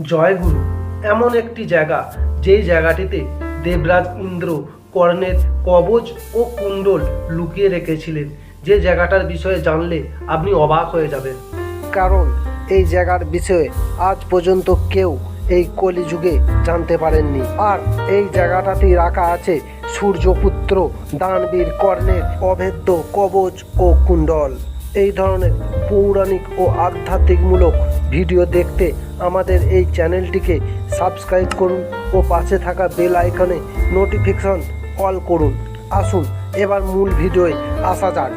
জয়গুরু এমন একটি জায়গা, যেই জায়গাটিতে দেবরাজ ইন্দ্র কর্ণের কবচ ও কুণ্ডল লুকিয়ে রেখেছিলেন। যে জায়গাটার বিষয়ে জানলে আপনি অবাক হয়ে যাবেন, কারণ এই জায়গার বিষয়ে আজ পর্যন্ত কেউ এই কলিযুগে জানতে পারেননি। আর এই জায়গাটাতেই রাখা আছে সূর্যপুত্র দানবীর কর্ণের অভেদ্য কবচ ও কুণ্ডল। এই ধরনের পৌরাণিক ও আধ্যাত্মিকমূলক ভিডিও দেখতে আমাদের এই চ্যানেলটিকে সাবস্ক্রাইব করুন ও পাশে থাকা বেল আইকনে নোটিফিকেশন অল করুন। আসুন এবার মূল ভিডিওয় আসা যাক।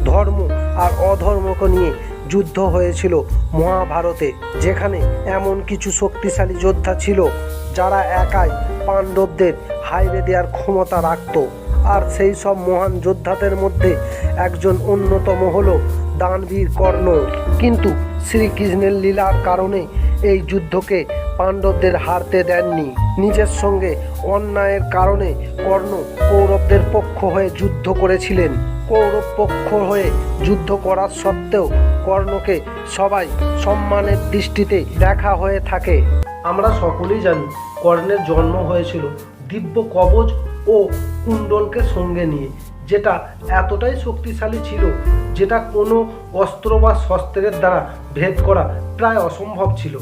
ধর্ম আর অধর্মকে নিয়ে যুদ্ধ হয়েছিল মহাভারতে, যেখানে এমন কিছু শক্তিশালী যোদ্ধা ছিল যারা একাই পাণ্ডবদের হাইরে দেওয়ার ক্ষমতা রাখত। আর সেই সব মহান যোদ্ধাদের মধ্যে একজন অন্যতম হল দানবীর কর্ণ। কিন্তু শ্রীকৃষ্ণের লীলার কারণে এই যুদ্ধকে পাণ্ডবদের হারতে দেননি। নিজের সঙ্গে অন্যায়ের কারণে কর্ণ কৌরবদের পক্ষ হয়ে যুদ্ধ করেছিলেন। কৌরব পক্ষ হয়ে যুদ্ধ করার সত্ত্বেও কর্ণকে সবাই সম্মানের দৃষ্টিতে দেখা হয়ে থাকে। আমরা সকলেই জানি কর্ণের জন্ম হয়েছিল দিব্য কবচ ও কুণ্ডলকে সঙ্গে নিয়ে, যেটা এতটাই শক্তিশালী ছিল যেটা কোনো অস্ত্র বা শস্ত্রের দ্বারা ভেদ করা প্রায় অসম্ভব ছিল।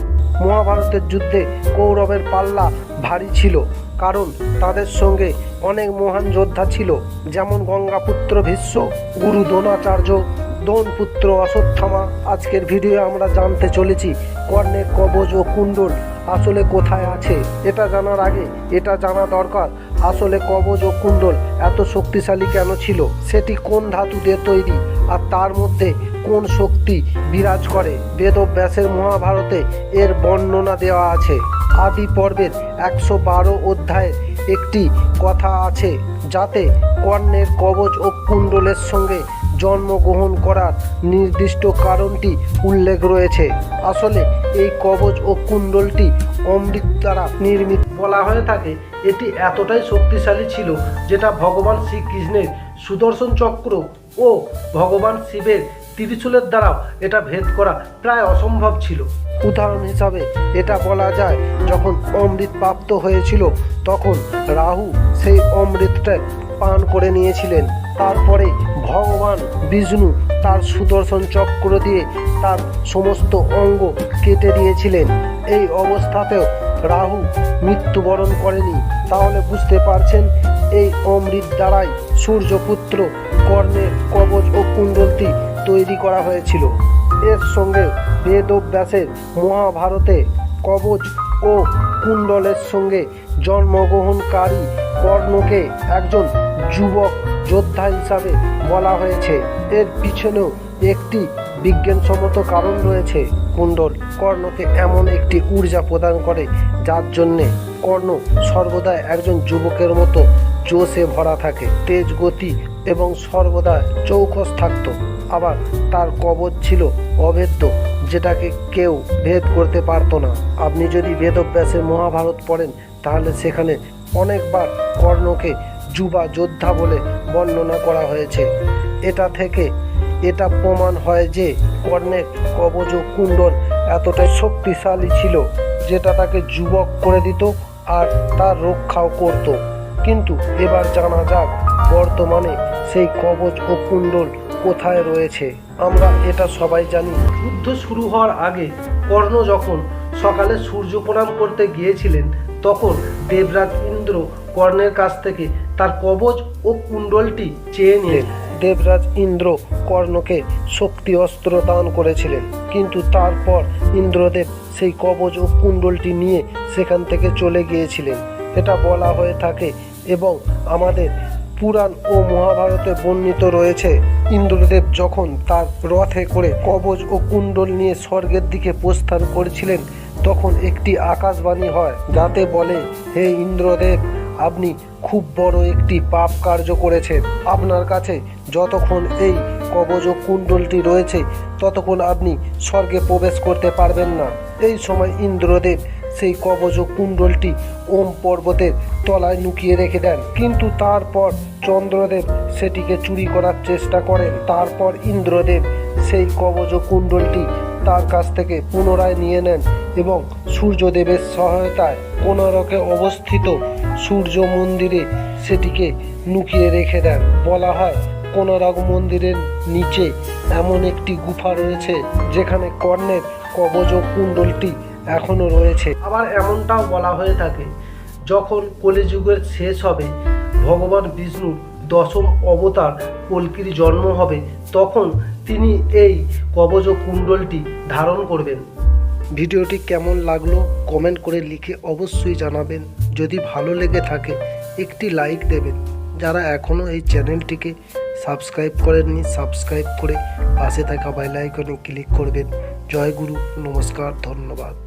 মহাভারতের যুদ্ধে কৌরবের পাল্লা ভারী ছিল, কারণ তাদের সঙ্গে অনেক মহান যোদ্ধা ছিল, যেমন গঙ্গাপুত্র ভীষ্ম, গুরু দ্রোণাচার্য, দ্রোণপুত্র অশ্বত্থামা। আজকের ভিডিওয়ে আমরা জানতে চলেছি কর্ণের কবচ ও কুণ্ডল আসলে কোথায় আছে। এটা জানার আগে এটা জানা দরকার, আসলে কবচ ও কুণ্ডল এত শক্তিশালী কেন ছিল, সেটি কোন ধাতু দিয়ে তৈরি, আর তার মধ্যে কোন শক্তি বিরাজ করে। বেদব্যাসের মহাভারতে এর বর্ণনা দেওয়া আছে। আদি পর্বের 112 অধ্যায়ের একটি কথা আছে, যাতে কর্ণের কবচ ও কুণ্ডলের সঙ্গে জন্মগ্রহণ করার নির্দিষ্ট কারণটি উল্লেখ রয়েছে। আসলে এই কবচ ও কুণ্ডলটি অমৃত দ্বারা নির্মিত। বলা হয়ে থাকে এটি এতটাই শক্তিশালী ছিল যেটা ভগবান শ্রীকৃষ্ণের সুদর্শন চক্র ও ভগবান শিবের ত্রিশূলের দ্বারাও এটা ভেদ করা প্রায় অসম্ভব ছিল। উদাহরণ হিসাবে এটা বলা যায়, যখন অমৃত প্রাপ্ত হয়েছিল তখন রাহু সেই অমৃতটা পান করে নিয়েছিলেন। তারপরে ভগবান বিষ্ণু তার সুদর্শন চক্র দিয়ে তার সমস্ত অঙ্গ কেটে দিয়েছিলেন। এই অবস্থাতেও রাহু মৃত্যুবরণ করেনি। তাহলে বুঝতে পারছেন এই অমৃত দ্বারাই সূর্যপুত্র কর্ণের কবচ ও কুণ্ডলটি তৈরি করা হয়েছিল। এর সঙ্গে বেদব্যাসের মহাভারতে কবচ ও কুণ্ডলের সঙ্গে জন্মগ্রহণকারী কর্ণকে একজন যুবক যোদ্ধা হিসাবে বলা হয়েছে। এর পিছনেও একটি বিজ্ঞানসম্মত কারণ রয়েছে। কুণ্ডল কর্ণকে এমন একটি ঊর্জা প্রদান করে যার জন্যে কর্ণ সর্বদা একজন যুবকের মতো জোশে ভরা থাকে, তেজ গতি এবং সর্বদা চৌকস থাকত। আবার তার কবচ ছিল অভেদ্য, যেটাকে কেউ ভেদ করতে পারতো না। আপনি যদি বেদব্যাসের মহাভারত পড়েন তাহলে সেখানে অনেকবার কর্ণকে যুবা যোদ্ধা বলে বর্ণনা করা হয়েছে। এটা থেকে এটা প্রমাণ হয় যে কর্ণের কবচ ও কুণ্ডল এতটাই শক্তিশালী ছিল যেটা তাকে যুবক করে দিত আর তার রক্ষাও করত। কিন্তু এবার জানা যাক বর্তমানে সেই কবচ ও কুণ্ডল কোথায় রয়েছে। আমরা এটা সবাই জানি, যুদ্ধ শুরু হওয়ার আগে কর্ণ যখন সকালে সূর্য প্রণাম করতে গিয়েছিলেন, তখন দেবরাজ ইন্দ্র কর্ণের কাছ থেকে তার কবচ ও কুণ্ডলটি চেয়ে নিলেন। দেবরাজ ইন্দ্র কর্ণকে শক্তি অস্ত্র দান করেছিলেন, কিন্তু তারপর ইন্দ্রদেব সেই কবচ ও কুণ্ডলটি নিয়ে সেখান থেকে চলে গিয়েছিলেন। এটা বলা হয়ে থাকে এবং আমাদের পুরাণ ও মহাভারতে বর্ণিত রয়েছে। ইন্দ্রদেব যখন তার রথে করে কবচ ও কুণ্ডল নিয়ে স্বর্গের দিকে প্রস্থান করেছিলেন, তখন একটি আকাশবাণী হয়, যাতে বলে, হে ইন্দ্রদেব, আপনি খুব বড় একটি পাপ কার্য করেছেন। আপনার কাছে যতক্ষণ এই কবচ ও কুণ্ডলটি রয়েছে ততক্ষণ আপনি স্বর্গে প্রবেশ করতে পারবেন না। এই সময় ইন্দ্রদেব সেই কবচ ও কুণ্ডলটি ওম পর্বতের তলায় লুকিয়ে রেখে দেন, কিন্তু তারপর চন্দ্রদেব সেটিকে চুরি করার চেষ্টা করেন। তারপর ইন্দ্রদেব সেই কবচ ও কুণ্ডলটি তার কাছ থেকে পুনরায় নিয়ে নেন এবং সূর্যদেবের সহায়তায় কোণারকে অবস্থিত সূর্য মন্দিরে সেটিকে লুকিয়ে রেখে দেন। বলা হয় কোণারক মন্দিরের নিচে এমন একটি গুফা রয়েছে যেখানে কর্ণের কবচ ও কুণ্ডলটি এখনো রয়েছে। আবার এমনটাও বলা হয়ে থাকে, যখন কলিযুগের শেষ হবে, ভগবান বিষ্ণুর দশম অবতার কল্কির জন্ম হবে, তখন তিনি এই কবচ ও কুণ্ডলটি ধারণ করবেন। ভিডিওটি কেমন লাগলো কমেন্ট করে লিখে অবশ্যই জানাবেন। যদি ভালো লেগে থাকে একটি লাইক দেবেন। যারা এখনও এই চ্যানেলটিকে সাবস্ক্রাইব করেননি সাবস্ক্রাইব করে পাশে থাকা বেল আইকনে ক্লিক করবেন। জয় গুরু, নমস্কার, ধন্যবাদ।